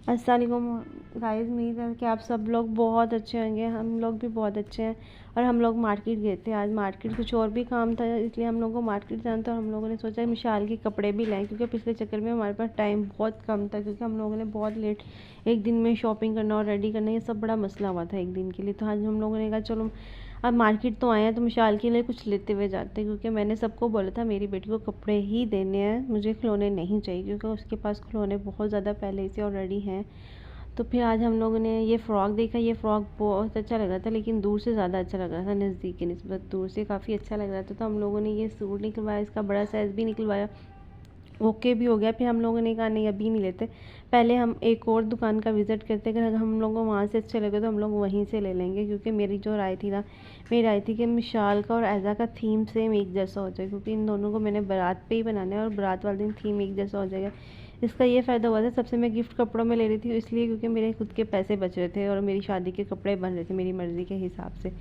अस्सलाम वालेकुम गाइस, उम्मीद है कि आप सब लोग बहुत अच्छे होंगे। हम लोग भी बहुत अच्छे हैं। और हम लोग मार्केट गए थे। आज मार्केट कुछ और भी काम था, इसलिए हम लोगों को मार्केट जाना था। हम लोगों ने सोचा मिशाल के कपड़े भी लाएं, क्योंकि पिछले चक्कर में हमारे पास टाइम बहुत कम था, क्योंकि हम लोगों ने बहुत लेट एक दिन में शॉपिंग करना और रेडी करना, ये सब बड़ा मसला हुआ था एक दिन के लिए। तो आज हम लोगों ने कहा चलो अब मार्केट तो आए हैं तो मिशाल के लिए कुछ लेते हुए जाते हैं, क्योंकि मैंने सबको बोला था मेरी बेटी को कपड़े ही देने हैं, मुझे खिलौने नहीं चाहिए, क्योंकि उसके पास खिलौने बहुत ज़्यादा पहले से ऑलरेडी हैं। तो फिर आज हम लोगों ने ये फ़्रॉक देखा। ये फ़्रॉक बहुत अच्छा लग रहा था, लेकिन दूर से ज़्यादा अच्छा लग रहा था, नज़दीक की निस्बत दूर से काफ़ी अच्छा लग रहा था। तो हम लोगों ने ये सूट निकलवाया, इसका बड़ा साइज़ भी निकलवाया, ओके भी हो गया। फिर हम लोगों ने कहा नहीं अभी नहीं लेते, पहले हम एक और दुकान का विज़िट करते, अगर हम लोगों को वहाँ से अच्छे लगे तो हम लोग वहीं से ले लेंगे। क्योंकि मेरी जो राय थी ना, मेरी राय थी कि मिशाल का और ऐज़ा का थीम सेम एक जैसा हो जाए, क्योंकि इन दोनों को मैंने बारात पे ही बनाना है और बारात वाले दिन थीम एक जैसा हो जाएगा। इसका ये फ़ायदा हुआ था, सबसे मैं गिफ्ट कपड़ों में ले रही थी इसलिए क्योंकि मेरे खुद के पैसे बच रहे थे और मेरी शादी के कपड़े बन रहे थे मेरी मर्ज़ी के हिसाब से।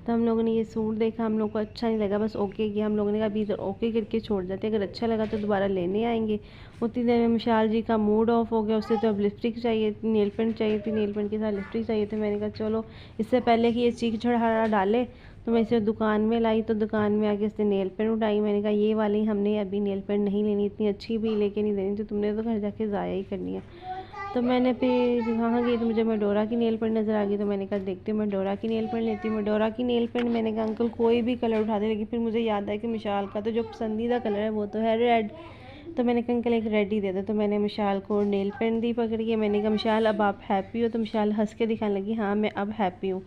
तो हम लोगों ने ये सूट देखा, हम लोग को अच्छा नहीं लगा, बस ओके किया। हम लोगों ने कहा अभी इधर ओके करके छोड़ जाते, अगर अच्छा लगा तो दोबारा लेने आएंगे। उतनी देर में मिशाल जी का मूड ऑफ हो गया, उससे तो अब लिपस्टिक चाहिए थी, नेल पेंट चाहिए थी, नेल पेंट के साथ लिपस्टिक चाहिए थी। मैंने कहा चलो इससे पहले कि ये चीख छड़ाड़ा डाले तो मैं इसे दुकान में लाई, तो दुकान में आके इसने नेल पेंट उठाई। मैंने कहा ये वाली हमने अभी नेल पेंट नहीं लेनी, इतनी अच्छी भी लेके नहीं देनी, तो तुमने तो घर जाके ज़ाया ही करनी है। तो मैंने फिर वहाँ गई तो मुझे मेडोरा की नेल पेंट नज़र आ गई, तो मैंने कहा देखती हूँ मेडोरा की नेल पेंट लेती हूँ। मेडोरा की नेल पेंट मैंने कहा अंकल कोई भी कलर उठा दे, लेकिन फिर मुझे याद आया कि मिशाल का तो जो पसंदीदा कलर है वो तो है रेड। तो मैंने कहा अंकल एक रेड ही दे दो। तो मैंने मिशाल को नेल पेंट दी पकड़ के। मैंने कहा मिशाल अब आप हैप्पी हो? तो मिशाल हंस के दिखाने लगी हाँ मैं अब हैप्पी हूँ।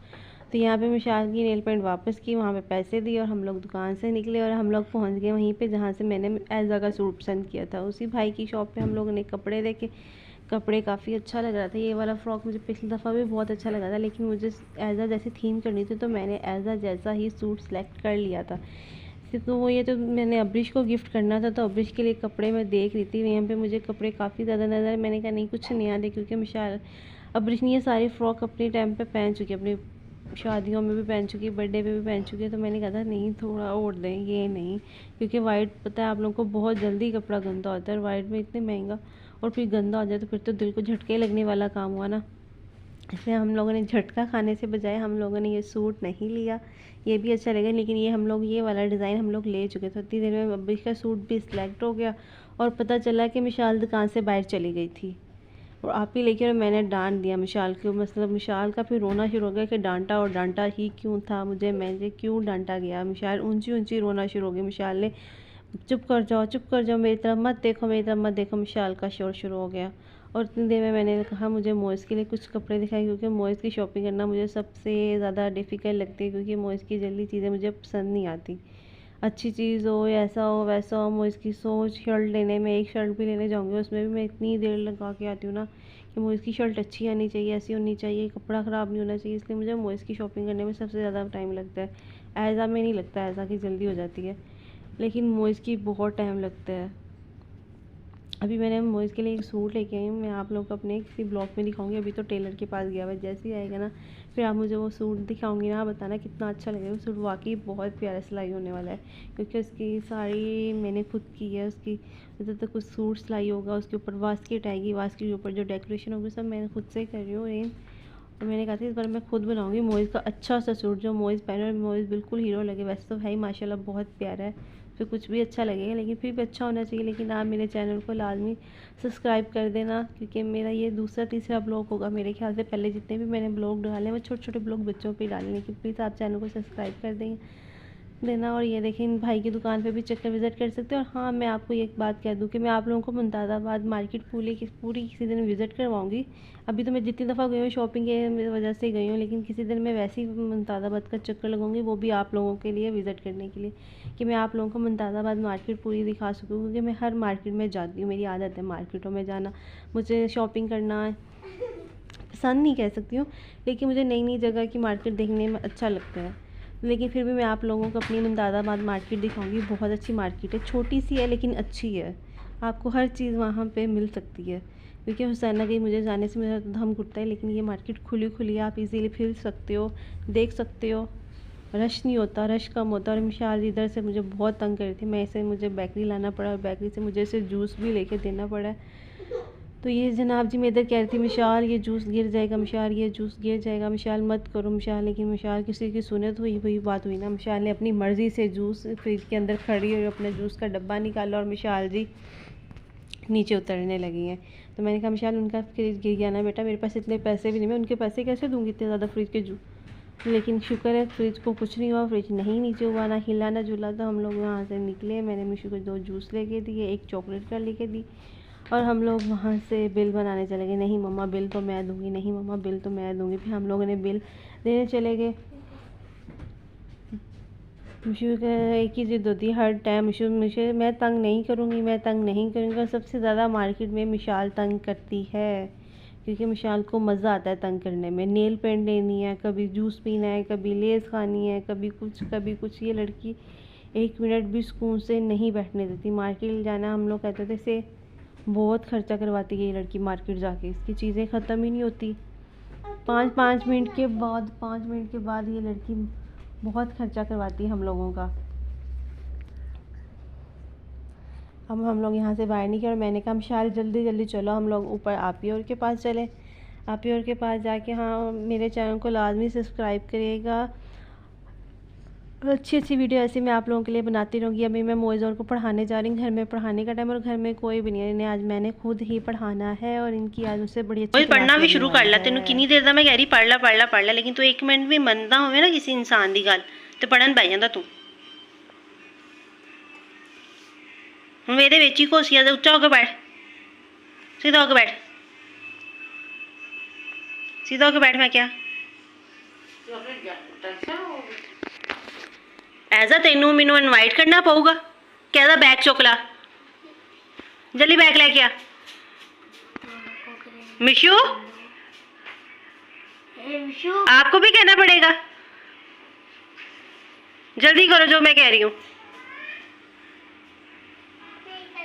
तो यहाँ पे मिशाल की नेल पेंट वापस की, वहाँ पे पैसे दिए और हम लोग दुकान से निकले और हम लोग पहुँच गए वहीं पे जहाँ से मैंने ऐज़ा का सूट पसंद किया था। उसी भाई की शॉप पे हम लोगों ने कपड़े देखे, कपड़े काफ़ी अच्छा लग रहा था। ये वाला फ़्रॉक मुझे पिछली दफ़ा भी बहुत अच्छा लगा था, लेकिन मुझे ऐज़ा जैसी थीम करनी थी तो मैंने ऐज़ा जैसा ही सूट सेलेक्ट कर लिया था। तो वो ये तो मैंने अब्रिश को गिफ्ट करना था, तो अब्रिश के लिए कपड़े मैं देख रही थी, यहाँ पे मुझे कपड़े काफ़ी ज़्यादा नज़र आए। मैंने कहा नहीं कुछ नहीं आते, क्योंकि मिशाल अब्रिश ने ये सारी फ़्रॉक अपने टाइम पे पहन चुकी है, अपनी शादियों में भी पहन चुकी है, बर्थडे पे भी पहन चुकी है। तो मैंने कहा था नहीं थोड़ा और दें, ये नहीं, क्योंकि वाइट पता है आप लोगों को बहुत जल्दी कपड़ा गंदा होता है, वाइट में इतने महंगा और फिर गंदा हो जाए तो फिर तो दिल को झटके लगने वाला काम हुआ ना। इसलिए हम लोगों ने झटका खाने से बजाय हम लोगों ने ये सूट नहीं लिया। ये भी अच्छा लगा, लेकिन ये हम लोग ये वाला डिज़ाइन हम लोग ले चुके थे। इतनी देर में अभी का सूट भी सिलेक्ट हो गया और पता चला कि मिशाल दुकान से बाहर चली गई थी और आप ही लेके और मैंने डांट दिया मिशाल को। मतलब मिशाल का फिर रोना शुरू हो गया कि डांटा और डांटा ही क्यों था मुझे क्यों डांटा गया। मिशाल ऊंची ऊंची रोना शुरू हो गई। मिशाल ने चुप कर जाओ चुप कर जाओ, मेरी तरफ मत देखो मेरी तरफ मत देखो, मिशाल का शोर शुरू हो गया। और इतनी देर में मैंने कहा मुझे मोइस के लिए कुछ कपड़े दिखाए, क्योंकि मोइस की शॉपिंग करना मुझे सबसे ज़्यादा डिफ़िकल्ट लगती है, क्योंकि मोइस की जल्दी चीज़ें मुझे पसंद नहीं आती। अच्छी चीज़ हो ऐसा हो वैसा हो, मोइस की सोच शर्ट लेने में, एक शर्ट भी लेने जाऊँगी उसमें भी मैं इतनी देर लगा के आती हूँ ना कि मोइस की शर्ट अच्छी आनी चाहिए, ऐसी होनी चाहिए, कपड़ा ख़राब नहीं होना चाहिए। इसलिए मुझे मोइस की शॉपिंग करने में सबसे ज़्यादा टाइम लगता है। ऐज़ा में नहीं लगता, ऐज़ा की जल्दी हो जाती है, लेकिन मोइस की बहुत टाइम लगता है। अभी मैंने मोइस के लिए एक सूट लेके आई हूँ, मैं आप लोग को अपने किसी ब्लॉग में दिखाऊंगी। अभी तो टेलर के पास गया हुआ है, जैसे ही आएगा ना फिर आप मुझे वो सूट दिखाऊंगी ना, बताना कितना अच्छा लगेगा। वो सूट वाकई बहुत प्यारा सिलाई होने वाला है, क्योंकि उसकी साड़ी मैंने खुद की है। उसकी इधर तक कुछ सूट सिलाई होगा, उसके ऊपर वास्किट आएगी, वास्किट के ऊपर जो डेकोरेशन होगी सब मैं खुद से कर रही हूँ और मैंने कहा था इस बार मैं खुद बनाऊंगी मोइस का अच्छा सा सूट, जो मोइस पहने और मोइस बिल्कुल हीरो लगे। वैसे तो भाई माशाल्लाह बहुत प्यारा है, फिर कुछ भी अच्छा लगेगा, लेकिन फिर भी अच्छा होना चाहिए। लेकिन आप मेरे चैनल को लाजमी सब्सक्राइब कर देना, क्योंकि मेरा ये दूसरा तीसरा ब्लॉग होगा मेरे ख्याल से। पहले जितने भी मैंने ब्लॉग डाले हैं वो छोटे छोटे ब्लॉग बच्चों पे डाले, लेकिन प्लीज़ आप चैनल को सब्सक्राइब कर देंगे देना। और ये देखें इन भाई की दुकान पे भी चक्कर विज़िट कर सकते हो। और हाँ मैं आपको एक बात कह दूँ कि मैं आप लोगों को मुमताज़ाबाद मार्केट पूरी किसी दिन विज़िट करवाऊँगी। अभी तो मैं जितनी दफ़ा गई हूँ शॉपिंग के वजह से गई हूँ, लेकिन किसी दिन मैं वैसे ही मुमताज़ाबाद का चक्कर लगाऊंगी, वो भी आप लोगों के लिए विज़िट करने के लिए, कि मैं आप लोगों को मुमताज़ाबाद मार्केट पूरी दिखा सकूँ। क्योंकि मैं हर मार्केट में जाती हूँ, मेरी आदत है मार्केटों में जाना, मुझे शॉपिंग करना पसंद नहीं कह सकती हूँ, लेकिन मुझे नई नई जगह की मार्केट देखने में अच्छा लगता है। लेकिन फिर भी मैं आप लोगों को अपनी मुमताज़ाबाद मार्केट दिखाऊंगी। बहुत अच्छी मार्केट है, छोटी सी है लेकिन अच्छी है, आपको हर चीज़ वहाँ पे मिल सकती है। क्योंकि हुसैना गई मुझे जाने से मेरा दम घुटता है, लेकिन ये मार्केट खुली खुली है, आप इजीली फिर सकते हो, देख सकते हो, रश नहीं होता, रश कम होता। और मिशाल इधर से मुझे बहुत तंग कर रही थी, मैं इसे मुझे बेकरी लाना पड़ा और बेकरी से मुझे इसे जूस भी लेके देना पड़ा। तो ये जनाब जी मैं इधर कह रही थी मिशाल ये जूस गिर जाएगा, मिशाल ये जूस गिर जाएगा, मिशाल मत करो मिशाल। लेकिन मिशाल किसी की सुने तो वही बात हुई ना, मिशाल ने अपनी मर्ज़ी से जूस फ्रिज के अंदर खड़ी और अपना जूस का डब्बा निकाला और मिशाल जी नीचे उतरने लगी हैं। तो मैंने कहा मिशाल उनका फ्रिज गिर गया ना बेटा, मेरे पास इतने पैसे भी नहीं, मैं उनके पैसे कैसे दूँगी इतने ज़्यादा फ्रिज के जूस। लेकिन शुक्र है फ्रिज को कुछ नहीं हुआ, फ्रिज नहीं नीचे हुआ, ना हिला ना झूला। तो हम लोग वहाँ से निकले, मैंने मिशू को 2 जूस लेके दिए, 1 चॉकलेट का लेके दी और हम लोग वहाँ से बिल बनाने चले गए। नहीं मम्मा बिल तो मैं दूँगी, नहीं मम्मा बिल तो मैं दूँगी। फिर हम लोगों ने बिल देने चले गए। मिशू एक ही ज़िद होती है हर टाइम, मुझे मैं तंग नहीं करूँगी, मैं तंग नहीं करूँगी। और सबसे ज़्यादा मार्केट में मिशाल तंग करती है, क्योंकि मिशाल को मज़ा आता है तंग करने में। नेल पेंट लेनी है, कभी जूस पीना है, कभी लेस खानी है, कभी कुछ। ये लड़की 1 मिनट भी सुकून से नहीं बैठने देती। मार्केट जाना हम लोग कहते थे इसे बहुत खर्चा करवाती है ये लड़की मार्केट जाके, इसकी चीज़ें ख़त्म ही नहीं होती। 5 मिनट के बाद ये लड़की बहुत खर्चा करवाती है हम लोगों का। अब हम लोग यहाँ से बाहर निकले और मैंने कहा मिशाल जल्दी चलो हम लोग ऊपर आपी और के पास चले। आपी और के पास जाके हाँ मेरे चैनल को लाजमी सब्सक्राइब करिएगा, अच्छी वीडियो ऐसी मैं आप लोगों के लिए बनाती रहूँगी। अभी मैं मोइज़ और को पढ़ाने जा रही हूँ, घर में पढ़ाने का टाइम और घर में कोई भी नहीं है, इन्हें आज मैंने खुद ही पढ़ाना है और इनकी आज उससे बड़ी अच्छी पढ़ना भी शुरू कर ला। तेन किन्नी देर दा मैं कह रही पढ़ ला, लेकिन तू 1 मिनट भी मनदा होवे ना किसी इंसान दी गल ते पढ़न पै जांदा तू। हुण मेरे विच ही घोसिया दे, उच्चा होके बैठ, सीधा होके बैठ, सीधा होके बैठ। मैं क्या ऐसा तेनू मैनू इनवाइट करना पऊगा, कहदा बैग चुक ला, जल्दी बैग लेके आ। मिशू आपको भी कहना पड़ेगा, जल्दी करो जो मैं कह रही हूँ,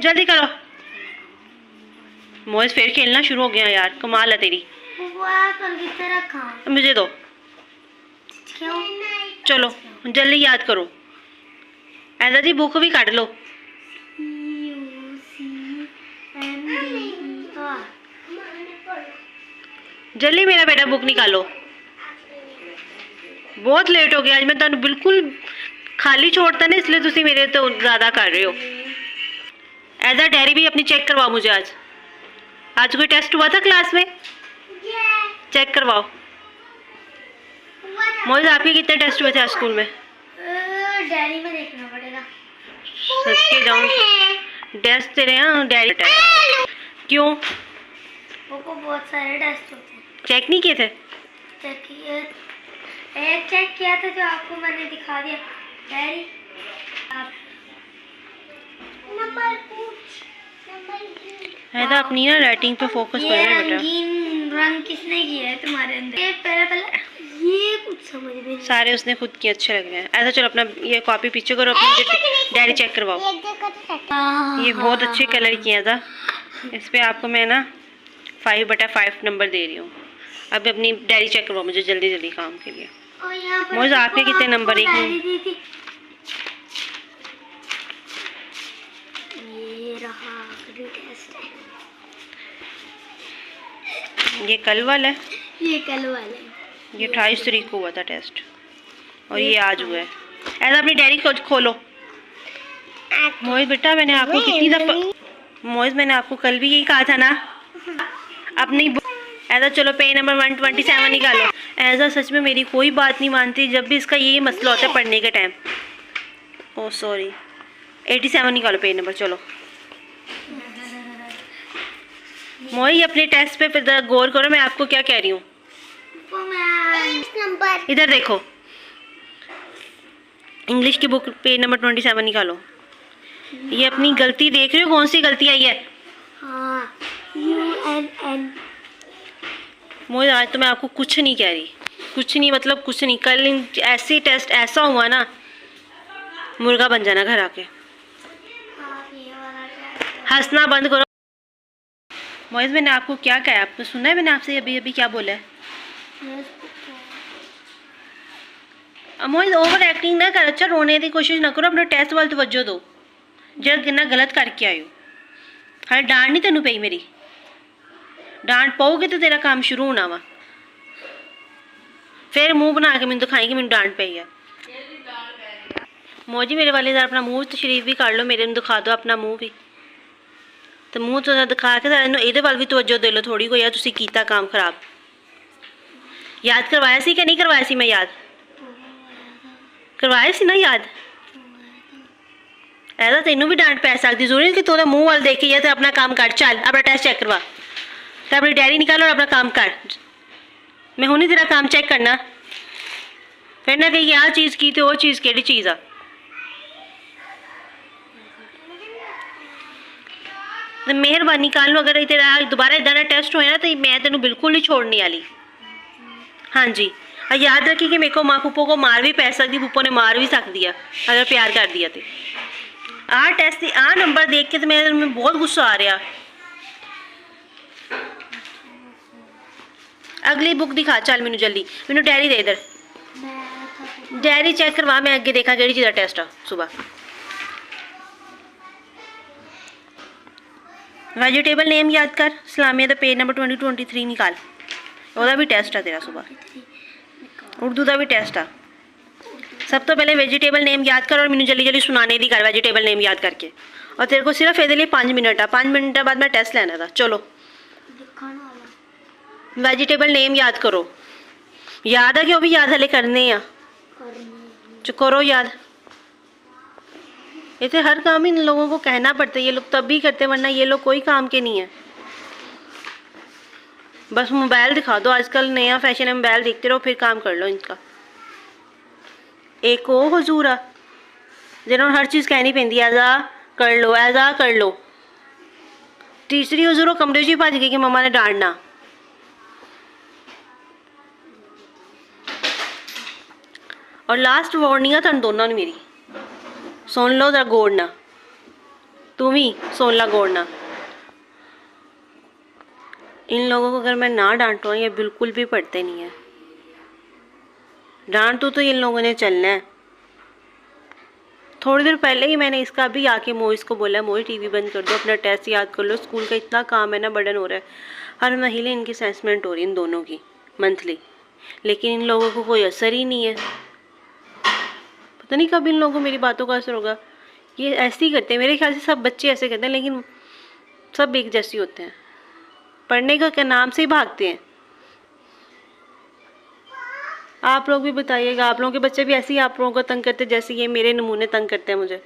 जल्दी करो। मोइज़ फिर खेलना शुरू हो गया यार, कमाल है तेरी। मुझे दो, चलो जल्दी याद करो। ऐसा जी बुक भी काट लो। जल्दी मेरा बेटा बुक निकालो, बहुत लेट हो गया आज। मैं तुहानू बिल्कुल खाली छोड़ता ना, इसलिए तुसी मेरे तो ज़्यादा कर रहे हो। एज अ डायरी भी अपनी चेक करवाओ मुझे। आज कोई टेस्ट हुआ था क्लास में? चेक करवाओ। मोइज़ आपके कितने टेस्ट हुए थे आज स्कूल में? डायरी में देखना पड़ेगा। सच के जाऊँ टेस्ट तेरे यहाँ डायरी क्यों? वो बहुत सारे टेस्ट होते हैं। चेक नहीं किए थे? चेक किया था जो आपको मैंने दिखा दिया डायरी। है तो अपनी ना राइटिंग पे फोकस करो बेटा। रंगीन रंग किसने किया है तुम्हारे अंदर? ये पहले ये कुछ समझ में नहीं। सारे उसने खुद किए, अच्छे लग रहे हैं। ऐसा चलो अपना ये कॉपी पीछे करो, अपनी डायरी चेक करवाओ। ये बहुत अच्छे कलर किया था। इस पे आपको मैं ना 5/5 नंबर दे रही हूँ। अब अपनी डायरी चेक करवाओ मुझे जल्दी काम के लिए। मोइज़ आपके कितने नंबर? ये रहा टेस्ट है। ये कल वाला है, ये कल वाला है। ये 28 तारीख को हुआ था टेस्ट और ये आज हुआ है। ऐसा अपनी डायरी खोलो। मोइज़ बेटा मैंने आपको कितनी दफ़ा, मोइज़ मैंने आपको कल भी यही कहा था ना अपनी। ऐसा चलो पेज नंबर 127 निकालो। ऐसा सच में मेरी कोई बात नहीं मानती, जब भी इसका यही मसला होता है पढ़ने के टाइम। ओह सॉरी, 87 निकालो पेज नंबर। चलो मोई अपने टेस्ट पे फिर गौर करो, मैं आपको क्या कह रही हूँ। इधर देखो, इंग्लिश की बुक पेज नंबर 27 निकालो। ये अपनी गलती देख रहे हो, कौन सी गलती आई है? हाँ, UNN। मोई आज तो मैं आपको कुछ नहीं कह रही, कुछ नहीं मतलब कुछ नहीं। कल ऐसी टेस्ट ऐसा हुआ ना, मुर्गा बन जाना घर आके। हंसना बंद करो। मोइज़ मैंने आपको क्या कहा? आपको सुना है मैंने आपसे अभी क्या बोला है? मोइज़ ओवर एक्टिंग ना कर, अच्छा रोने की कोशिश ना करो, अपने टेस्ट वाल तवज्जो दो। जब कितना गलत करके आयो, हर डांट नहीं तेनू पई मेरी। डांट पाओगे तो तेरा काम शुरू होना वा, फिर मुंह बना के मैंने दिखाई कि मैंने डांट पई है। मौजी मेरे वाले जरा अपना मूँह तशरीफ भी कर लो, मेरे ਨੂੰ दिखा दो अपना मूँह भी, तो मूँह तो दिखा के ਇਹਦੇ ਵੱਲ ਵੀ ਤਵੱਜੋ ਦੇ ਲਓ ਥੋੜੀ ਕੋਈ, ਆ ਤੁਸੀਂ ਕੀਤਾ ਕੰਮ ਖਰਾਬ। याद करवाया सी कि नहीं करवाया सी? मैं याद करवाया सी ना याद। ऐसा तेनों भी डांट पै सकती, जरूरी नहीं कि तू मुँह वाल देखी है तो अपना काम कर। चल अपना टेस्ट चेक करवा, तो अपनी डायरी निकाल और अपना काम कर। मैं हूँ नहीं तेरा काम चेक करना, फिर ना कही आ चीज़ की तो वो चीज़ केड़ी चीज़ आ। तो मेहरबानी कल अगर तेरा दोबारा इदा का टेस्ट होया तो मैं तेन बिल्कुल नहीं छोड़ने वाली। हाँ जी, याद रखी कि मेरे को माँ पुप्पो को मार भी पै सकती, पुप्पो ने मार भी सकती है अगर प्यार कर दिया तो। आ टेस्ट आ नंबर देख के तो मेरे बहुत गुस्सा आ रहा। अगली बुक दिखा चल मैनू जल्दी, मैनू डायरी दे इधर, डायरी चेक करवा, मैं अगे देखा कि चीज़ का टेस्ट आ। सुबह वेजिटेबल नेम याद कर, सलामिया का पेज नंबर 2023 निकाल, ਉਹਦਾ भी टेस्ट आ तेरा सुबह। उर्दू का भी टेस्ट आ। सब तो पहले वेजिटेबल नेम याद कर और मैंने जल्दी जल्दी सुनाने दी कर वेजिटेबल नेम याद करके, और तेरे को सिर्फ ये 5 मिनट आ, 5 मिनट बाद मैं टेस्ट लेना था। चलो वेजिटेबल नेम याद करो, याद है कि वो भी याद हले करने आ, करो याद। ये तो हर काम इन लोगों को कहना पड़ता है, ये लोग तब भी करते वरना ये लोग कोई काम के नहीं है। बस मोबाइल दिखा दो, आजकल नया फैशन है, मोबाइल देखते रहो फिर काम कर लो इनका। एक वो हजूर आ जिन्होंने हर चीज़ कहनी पैंदी, ऐसा कर लो ऐसा कर लो। तीसरी हजूर वो कमरे ही भज गई कि मम्मा ने डांटना। और लास्ट वार्निंग है तुम दोनों ने मेरी, सुन लो जरा गौर ना, तू भी सुन ला गौर ना। इन लोगों को अगर मैं ना डांटूँ, ये बिल्कुल भी पढ़ते नहीं है। डांट तो इन लोगों ने चलना है। थोड़ी देर पहले ही मैंने इसका भी आके मोइस को बोला, मोई टीवी बंद कर दो, अपना टेस्ट याद कर लो, स्कूल का इतना काम है ना, बर्डन हो रहा है। हर महीने इनकी असेसमेंट हो रही है इन दोनों की मंथली, लेकिन इन लोगों को कोई असर ही नहीं है। पता नहीं कब इन लोगों को मेरी बातों का असर होगा। ये ऐसे ही करते हैं, मेरे ख्याल से सब बच्चे ऐसे करते हैं, लेकिन सब एक जैसे होते हैं, पढ़ने का नाम से ही भागते हैं। आप लोग भी बताइएगा, आप लोगों के बच्चे भी ऐसे ही आप लोगों को तंग करते जैसे ये मेरे नमूने तंग करते हैं मुझे।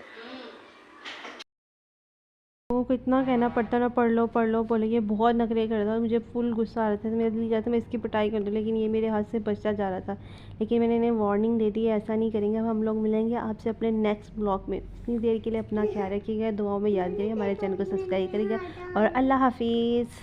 लोगों को इतना कहना पड़ता ना, पढ़ लो बोले, ये बहुत नखरे करता था, मुझे फुल गुस्सा आ रहा था। मेरे दिल जाता मैं इसकी पिटाई कर दूँ, लेकिन ये मेरे हाथ से बचता जा रहा था। लेकिन मैंने इन्हें वार्निंग दे दी है, ऐसा नहीं करेंगे। अब हम लोग मिलेंगे आपसे अपने नेक्स्ट ब्लॉग में। इतनी देर के लिए अपना ख्याल रखिएगा, दुआओं में याद करिएगा, हमारे चैनल को सब्सक्राइब करिएगा और अल्लाह हाफिज़।